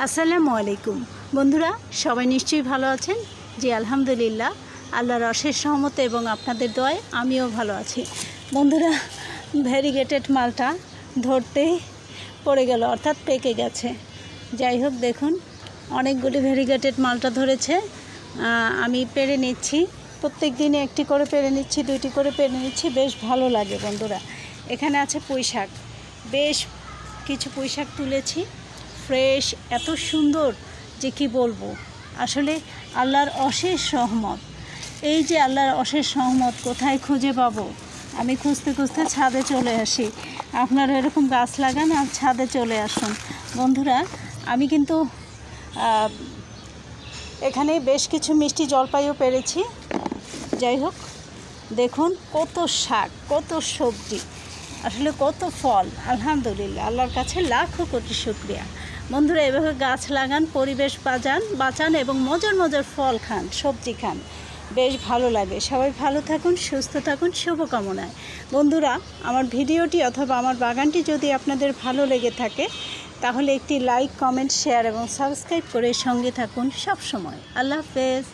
আসসালামু আলাইকুম বন্ধুরা, সবাই নিশ্চয়ই ভালো আছেন। জি আলহামদুলিল্লাহ, আল্লাহর অশেষ রহমতে এবং আপনাদের দোয়ায় আমিও ভালো আছি। বন্ধুরা, ভ্যারিগেটেড মালটা ধরতেই পড়ে গেল, অর্থাৎ পেকে গেছে। যাই হোক, দেখুন অনেকগুলি ভ্যারিগেটেড মালটা ধরেছে। আমি পেরে নিচ্ছি, প্রত্যেক দিনে একটি করে পেরে নিচ্ছি, দুইটি করে পেরে নিচ্ছি, বেশ ভালো লাগে বন্ধুরা। এখানে আছে পুঁই শাক, বেশ কিছু পুঁই শাক তুলেছি, ফ্রেশ, এত সুন্দর যে কি বলবো। আসলে আল্লাহর অশেষ রহমত। এই যে আল্লাহর অশেষ রহমত কোথায় খুঁজে পাবো? আমি খুঁজতে খুঁজতে ছাদে চলে আসি। আপনারা এরকম গাছ লাগান আর ছাদে চলে আসুন বন্ধুরা। আমি কিন্তু এখানে বেশ কিছু মিষ্টি জলপাইও পেরেছি। যাই হোক, দেখুন কত শাক, কত সবজি, আসলে কত ফল। আলহামদুলিল্লাহ, আল্লাহর কাছে লাখো কোটি শুকরিয়া। বন্ধুরা, এভাবে গাছ লাগান, পরিবেশ বাঁচান এবং মজার মজার ফল খান, সবজি খান, বেশ ভালো লাগে। সবাই ভালো থাকুন, সুস্থ থাকুন, শুভকামনায়। বন্ধুরা, আমার ভিডিওটি অথবা আমার বাগানটি যদি আপনাদের ভালো লেগে থাকে তাহলে একটি লাইক, কমেন্ট, শেয়ার এবং সাবস্ক্রাইব করে সঙ্গে থাকুন সব সময়। আল্লাহ হাফেজ।